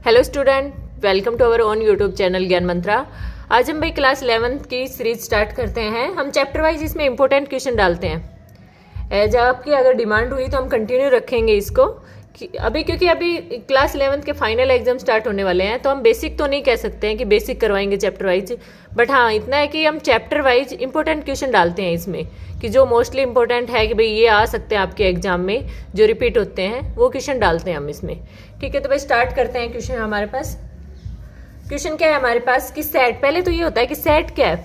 Hello student, welcome to our own YouTube channel Gyan Mantra. आज हम भाई क्लास 11th की सीरीज स्टार्ट करते हैं। हम चैप्टर वाइज इसमें इंपॉर्टेंट क्वेश्चन डालते हैं। एज आपकी अगर डिमांड हुई तो हम कंटिन्यू रखेंगे इसको क्योंकि अभी क्लास 11th के फाइनल एग्जाम स्टार्ट होने वाले हैं, तो हम बेसिक तो नहीं कह सकते हैं कि बेसिक करवाएंगे चैप्टर वाइज, बट हाँ इतना है कि हम चैप्टर वाइज इंपॉर्टेंट क्वेश्चन डालते हैं इसमें कि जो मोस्टली इंपॉर्टेंट है कि भाई ये आ सकते हैं आपके एग्जाम में, जो रिपीट होते हैं वो क्वेश्चन डालते हैं हम इसमें। ठीक है, तो भाई स्टार्ट करते हैं। क्वेश्चन हमारे पास क्वेश्चन क्या है हमारे पास कि सेट, पहले तो ये होता है कि सेट क्या है,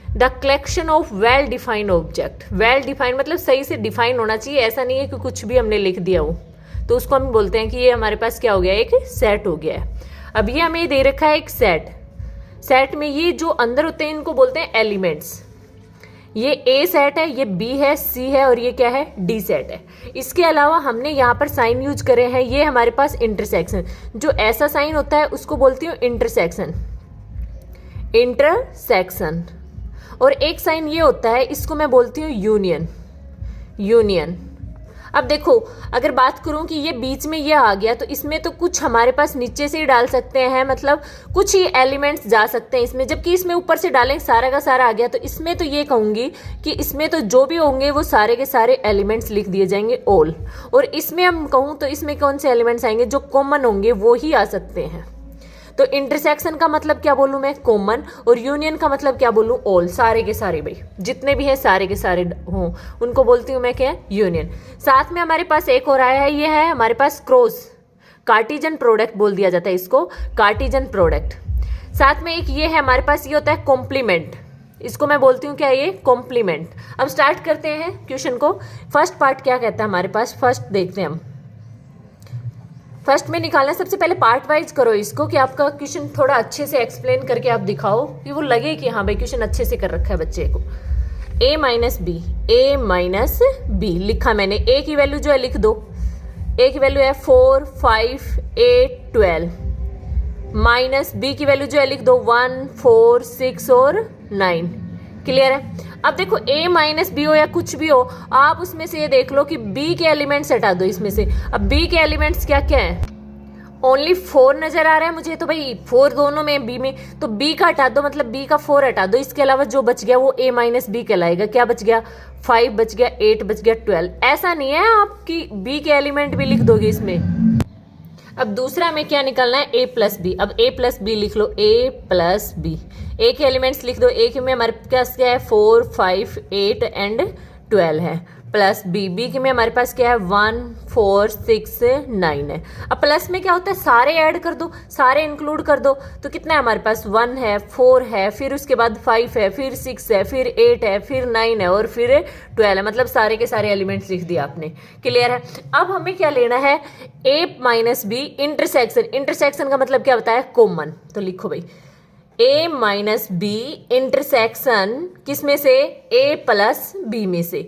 the collection of well defined object. Well defined मतलब सही से डिफाइन होना चाहिए, ऐसा नहीं है कि कुछ भी हमने लिख दिया हो, तो उसको हम बोलते हैं कि ये हमारे पास क्या हो गया, एक सेट हो गया है। अब ये हमें दे रखा है एक सेट, सेट में ये जो अंदर होते हैं इनको बोलते हैं एलिमेंट्स। ये ए सेट है, ये बी है, सी है और ये क्या है, डी सेट है। इसके अलावा हमने यहाँ पर साइन यूज करे हैं, ये हमारे पास इंटरसेक्शन, जो ऐसा साइन होता है उसको बोलती हूँ इंटरसेक्शन, इंटरसेक्शन। और एक साइन ये होता है, इसको मैं बोलती हूँ यूनियन, यूनियन। अब देखो अगर बात करूं कि ये बीच में ये आ गया तो इसमें तो कुछ हमारे पास नीचे से ही डाल सकते हैं, मतलब कुछ ही एलिमेंट्स जा सकते हैं इसमें, जबकि इसमें ऊपर से डालें सारा का सारा आ गया, तो इसमें तो ये कहूंगी कि इसमें तो जो भी होंगे वो सारे के सारे एलिमेंट्स लिख दिए जाएंगे ऑल। और इसमें हम कहूँ तो इसमें कौन से एलिमेंट्स आएंगे, जो कॉमन होंगे वो ही आ सकते हैं। तो इंटरसेक्शन का मतलब क्या बोलूं मैं, कॉमन, और यूनियन का मतलब क्या बोलूं, ऑल, सारे के सारे भाई जितने भी हैं सारे के सारे हों उनको बोलती हूं मैं क्या, यूनियन। साथ में हमारे पास एक और आया है, ये है हमारे पास क्रॉस, कार्टिजन प्रोडक्ट बोल दिया जाता है इसको, कार्टिजन प्रोडक्ट। साथ में एक ये है हमारे पास, ये होता है कॉम्प्लीमेंट, इसको मैं बोलती हूँ क्या, ये कॉम्प्लीमेंट। अब स्टार्ट करते हैं क्वेश्चन को। फर्स्ट पार्ट क्या कहता है हमारे पास, फर्स्ट देखते हैं हम। फर्स्ट में निकालना, सबसे पहले पार्ट वाइज करो इसको कि आपका क्वेश्चन थोड़ा अच्छे से एक्सप्लेन करके आप दिखाओ कि वो लगे कि हाँ भाई क्वेश्चन अच्छे से कर रखा है बच्चे को। a minus B, a minus B लिखा मैंने, a की वैल्यू जो है लिख दो, a की वैल्यू है 4, 5, 8, 12, माइनस b की वैल्यू जो है लिख दो 1, 4, 6 और 9। क्लियर है। अब देखो a माइनस बी हो या कुछ भी हो, आप उसमें से ये देख लो कि b के एलिमेंट्स हटा दो इसमें से। अब b के एलिमेंट्स क्या क्या है, ओनली 4 नजर आ रहा है मुझे, तो भाई 4 दोनों में, b में, तो b का हटा दो, मतलब b का 4 हटा दो, इसके अलावा जो बच गया वो a माइनस बी कहलाएगा। क्या बच गया, 5 बच गया, 8 बच गया, 12। ऐसा नहीं है आपकी b के एलिमेंट भी लिख दोगे इसमें। अब दूसरा में क्या निकालना है, a प्लस बी। अब a प्लस बी लिख लो, a प्लस बी, ए के एलिमेंट्स लिख दो, ए के में हमारे पास क्या है 4, 5, 8 एंड 12 है, प्लस बी, बी के में हमारे पास क्या है 1, 4, 6, 9 है। अब प्लस में क्या होता है, सारे ऐड कर दो, सारे इंक्लूड कर दो, तो कितना है हमारे पास 1 है, 4 है, फिर उसके बाद 5 है, फिर 6 है, फिर 8 है, फिर 9 है और फिर 12 है, मतलब सारे के सारे एलिमेंट्स लिख दिया आपने। क्लियर है। अब हमें क्या लेना है, a minus B intersection, intersection का मतलब क्या होता है, कॉमन। तो लिखो भाई a माइनस बी इंटरसेक्शन किस में से, a प्लस बी में से,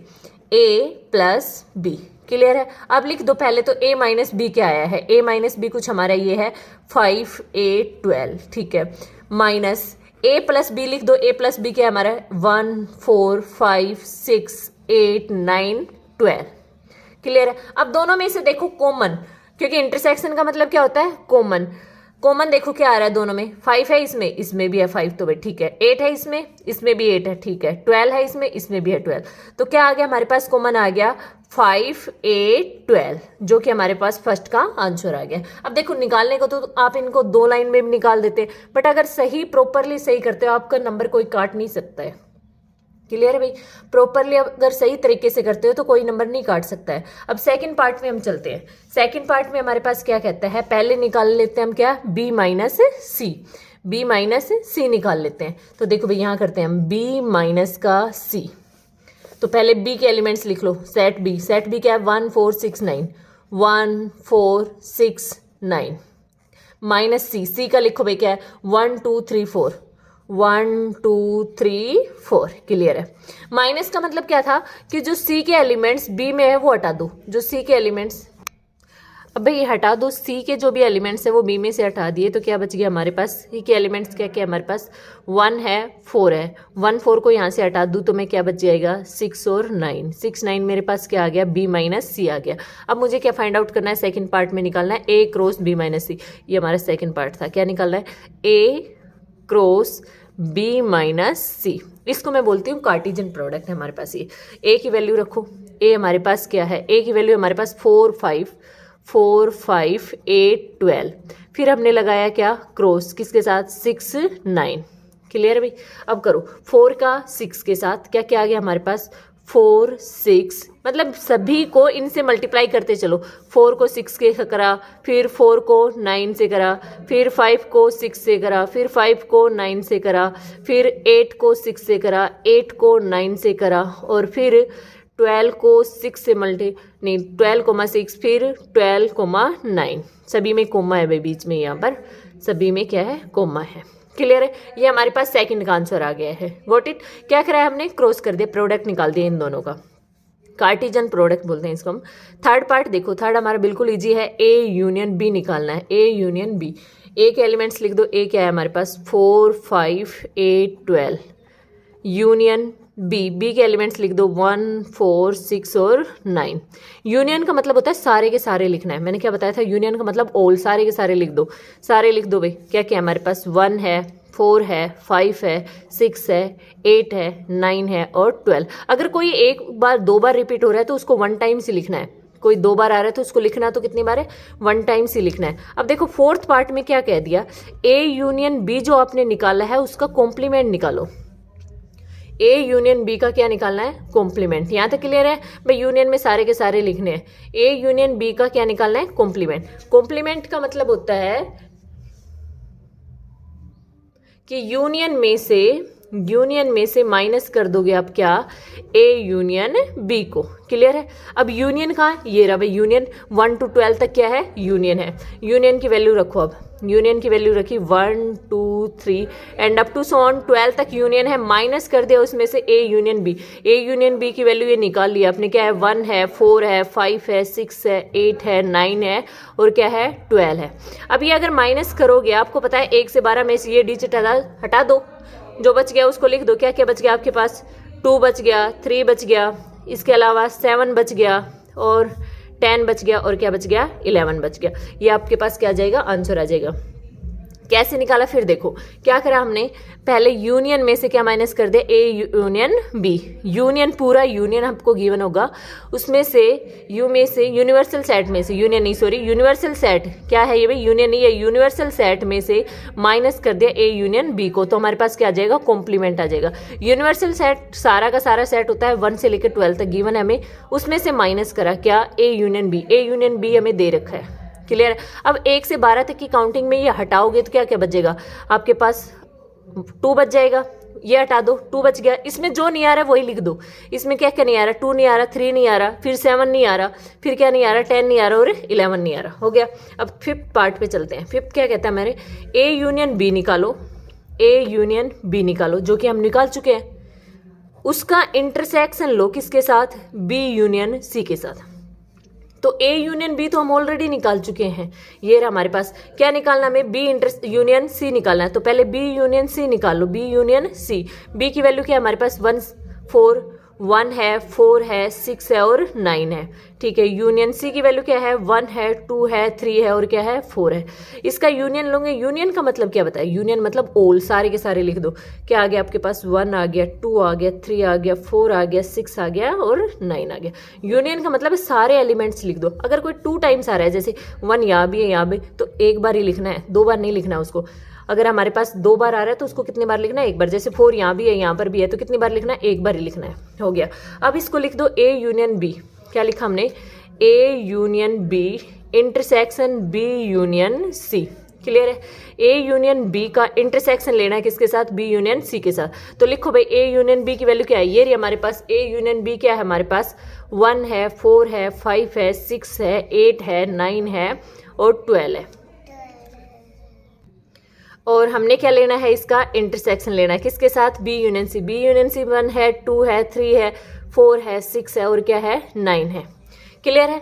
a प्लस बी। क्लियर है। अब लिख दो पहले तो a माइनस बी क्या आया है, a माइनस बी कुछ हमारा ये है 5, 8, 12, ठीक है, माइनस a प्लस बी लिख दो, a प्लस बी क्या है हमारा 1, 4, 5, 6, 8, 9, 12। क्लियर है। अब दोनों में से देखो कॉमन, क्योंकि इंटरसेक्शन का मतलब क्या होता है, कॉमन। कॉमन देखो क्या आ रहा है दोनों में, 5 है इसमें, इसमें भी है 5, तो भाई ठीक है, 8 है इसमें भी 8 है, ठीक है, 12 है इसमें भी है 12, तो क्या आ गया हमारे पास, कॉमन आ गया 5, 8, 12, जो कि हमारे पास फर्स्ट का आंसर आ गया। अब देखो निकालने को तो आप इनको 2 लाइन में भी निकाल देते, बट अगर सही प्रॉपरली सही करते हो आपका नंबर कोई काट नहीं सकता है। क्लियर है भाई, प्रॉपरली अगर सही तरीके से करते हो तो कोई नंबर नहीं काट सकता है। अब सेकंड पार्ट में हम चलते हैं। सेकंड पार्ट में हमारे पास क्या कहता है, पहले निकाल लेते हैं हम क्या, b माइनस सी, b माइनस सी निकाल लेते हैं। तो देखो भाई यहाँ करते हैं हम b माइनस का c, तो पहले b के एलिमेंट्स लिख लो, सेट b, सेट b क्या है 1, 4, 6, 9, 1, 4, 6, 9, माइनस c, c का लिखो भाई क्या है 1, 2, 3, 4, 1, 2, 3, 4। क्लियर है। माइनस का मतलब क्या था कि जो c के एलिमेंट्स b में है वो हटा दो, जो c के एलिमेंट्स। अब भाई ये हटा दो, सी के जो भी एलिमेंट्स है वो बी में से हटा दिए, तो क्या बच गया हमारे पास, सी के एलिमेंट्स क्या क्या हमारे पास 1 है 4 है, 1 4 को यहाँ से हटा दूँ तो मैं क्या बच जाएगा 6 और 9, 6 9 मेरे पास क्या आ गया बी माइनस सी आ गया। अब मुझे क्या फाइंड आउट करना है, सेकंड पार्ट में निकालना है ए क्रॉस बी माइनस सी, ये हमारा सेकंड पार्ट था। क्या निकालना है, ए क्रॉस बी माइनस सी, इसको मैं बोलती हूँ कार्टेशियन प्रोडक्ट है हमारे पास। ये ए की वैल्यू रखो, ए हमारे पास क्या है, ए की वैल्यू हमारे पास 4 5 8 12, फिर हमने लगाया क्या क्रॉस किसके साथ 6 9, क्लियर भाई। अब करो 4 का 6 के साथ क्या क्या आ गया हमारे पास 4 6, मतलब सभी को इनसे मल्टीप्लाई करते चलो, 4 को 6 के करा, फिर 4 को 9 से करा, फिर 5 को 6 से करा, फिर 5 को 9 से करा, फिर 8 को 6 से करा, 8 को 9 से करा, और फिर 12 को 6 से नहीं 12,6, फिर 12,9, सभी में कोमा है भाई बीच में, यहाँ पर सभी में क्या है कोमा है, क्लियर है। ये हमारे पास सेकंड का आंसर आ गया है, गॉट इट। क्या करा है हमने, क्रॉस कर दिया, प्रोडक्ट निकाल दिया इन दोनों का, कार्टेशियन प्रोडक्ट बोलते हैं इसको हम। थर्ड पार्ट देखो, थर्ड हमारा बिल्कुल इजी है, ए यूनियन बी निकालना है, ए यूनियन बी। ए के एलिमेंट्स लिख दो, ए क्या है हमारे पास 4 5 8 12, यूनियन बी, बी के एलिमेंट्स लिख दो 1 4 6 और 9। यूनियन का मतलब होता है सारे के सारे लिखना है, मैंने क्या बताया था, यूनियन का मतलब ऑल, सारे के सारे लिख दो, सारे लिख दो भाई। क्या क्या हमारे पास 1 है 4 है 5 है 6 है 8 है 9 है और 12। अगर कोई एक बार दो बार रिपीट हो रहा है तो उसको 1 टाइम से लिखना है, कोई 2 बार आ रहा है तो उसको लिखना तो कितनी बार है 1 टाइम से लिखना है। अब देखो फोर्थ पार्ट में क्या कह दिया, ए यूनियन बी जो आपने निकाला है उसका कॉम्प्लीमेंट निकालो। ए यूनियन बी का क्या निकालना है, कॉम्प्लीमेंट। यहाँ तक क्लियर है भाई, यूनियन में सारे के सारे लिखने हैं, ए यूनियन बी का क्या निकालना है, कॉम्प्लीमेंट। कॉम्प्लीमेंट का मतलब होता है कि यूनियन में से माइनस कर दोगे आप क्या, ए यूनियन बी को, क्लियर है। अब यूनियन कहाँ, ये रहा भाई यूनियन, 1 to 12 तक क्या है यूनियन है, यूनियन की वैल्यू रखो। अब यूनियन की वैल्यू रखी 1 2 3 and up to so on 12 तक यूनियन है, माइनस कर दिया उसमें से A union B. A union B की वैल्यू ये निकाल लिया आपने, क्या है 1 है 4 है 5 है 6 है 8 है 9 है और क्या है 12 है। अब ये अगर माइनस करोगे, आपको पता है 1 से 12 में से ये डिजिट हटा दो, जो बच गया उसको लिख दो। क्या क्या बच गया आपके पास, 2 बच गया, 3 बच गया, इसके अलावा 7 बच गया और 10 बच गया और क्या बच गया 11 बच गया। ये आपके पास क्या आ जाएगा, आंसर आ जाएगा। कैसे निकाला फिर देखो, क्या करा हमने, पहले यूनियन में से क्या माइनस कर दिया, ए यूनियन बी। यूनियन पूरा यूनियन आपको गिवन होगा, उसमें से यू में से यूनिवर्सल सेट में से, यूनियन नहीं सॉरी यूनिवर्सल सेट, क्या है ये भाई यूनियन नहीं है, यूनिवर्सल सेट में से माइनस कर दिया ए यूनियन बी को, तो हमारे पास क्या आ जाएगा, कॉम्प्लीमेंट आ जाएगा। यूनिवर्सल सेट सारा का सारा सेट होता है 1 से लेकर 12 तक गिवन है हमें, उसमें से माइनस करा क्या, A union B. A union B हमें दे रखा है, क्लियर है। अब 1 से 12 तक की काउंटिंग में ये हटाओगे तो क्या क्या बचेगा आपके पास, 2 बच जाएगा, ये हटा दो 2 बच गया। इसमें जो नहीं आ रहा वही लिख दो, इसमें क्या क्या नहीं आ रहा, 2 नहीं आ रहा, 3 नहीं आ रहा, फिर 7 नहीं आ रहा, फिर क्या नहीं आ रहा 10 नहीं आ रहा और 11 नहीं आ रहा, हो गया। अब फिफ्थ पार्ट पे चलते हैं। फिफ्थ क्या कहता है हमारे, ए यूनियन बी निकालो, ए यूनियन बी निकालो, जो कि हम निकाल चुके हैं। उसका इंटरसेक्शन लो किसके साथ, बी यूनियन सी के साथ। तो ए यूनियन बी तो हम ऑलरेडी निकाल चुके हैं, ये रहा हमारे पास। क्या निकालना हमें, बी यूनियन सी निकालना है, तो पहले बी यूनियन सी निकाल लो, बी यूनियन सी। बी की वैल्यू क्या है हमारे पास 1 है 4 है 6 है और 9 है, ठीक है। यूनियन सी की वैल्यू क्या है 1 है 2 है 3 है और क्या है 4 है। इसका यूनियन लोगे, यूनियन का मतलब क्या बताया, यूनियन मतलब ऑल, सारे के सारे लिख दो। क्या आ गया आपके पास, 1 आ गया, 2 आ गया, 3 आ गया, 4 आ गया, 6 आ गया और 9 आ गया। यूनियन का मतलब सारे एलिमेंट्स लिख दो। अगर कोई 2 टाइम्स आ रहा है, जैसे 1 यहाँ भी है यहाँ भी, तो एक बार ही लिखना है, 2 बार नहीं लिखना है उसको। अगर हमारे पास 2 बार आ रहा है तो उसको कितने बार लिखना है, एक बार। जैसे 4 यहाँ भी है यहाँ पर भी है, तो कितनी बार लिखना है, एक बार ही लिखना है, हो गया। अब इसको लिख दो ए यूनियन बी। क्या लिखा हमने, A union B intersection B union C, clear है। ए यूनियन बी का इंटरसेक्शन लेना है किसके साथ, बी यूनियन सी के साथ। तो लिखो भाई ए यूनियन बी की वैल्यू क्या है, ये रही हमारे पास। ए यूनियन बी क्या है हमारे पास, 1 है 4 है 5 है 6 है 8 है 9 है और 12 है। और हमने क्या लेना है, इसका इंटरसेक्शन लेना है किसके साथ, B union C. B union C 1 है 2 है 3 है 4 है 6 है और क्या है 9 है, क्लियर है।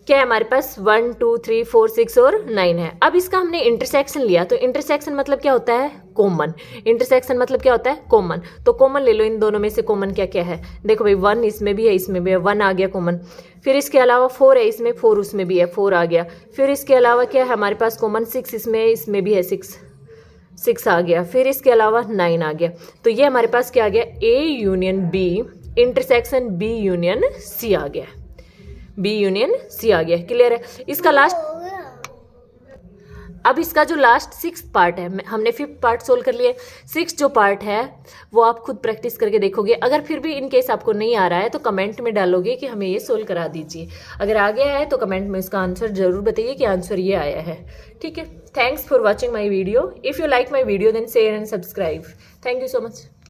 क्या है हमारे पास 1 2 3 4 6 और 9 है। अब इसका हमने इंटरसेक्शन लिया, तो इंटरसेक्शन मतलब क्या होता है, कॉमन। इंटरसेक्शन मतलब क्या होता है, कॉमन। तो कॉमन ले लो, इन दोनों में से कॉमन क्या क्या है, देखो भाई 1 इसमें भी है, इसमें भी है, 1 आ गया कॉमन। फिर इसके अलावा 4 है इसमें, 4 उसमें भी है, 4 आ गया। फिर इसके अलावा क्या है हमारे पास कॉमन, 6 इसमें भी है, 6 आ गया। फिर इसके अलावा 9 आ गया। तो ये हमारे पास क्या आ गया, A union B intersection B union C आ गया, B यूनियन C आ गया। क्लियर है। इसका लास्ट, अब इसका जो लास्ट 6th पार्ट है, हमने 5th पार्ट सोल्व कर लिया, 6th जो पार्ट है वो आप खुद प्रैक्टिस करके देखोगे। अगर फिर भी इन केस आपको नहीं आ रहा है तो कमेंट में डालोगे कि हमें ये सोल्व करा दीजिए। अगर आ गया है तो कमेंट में इसका आंसर जरूर बताइए कि आंसर ये आया है। ठीक है। Thanks for watching my video. If you like my video then share and subscribe. Thank you so much.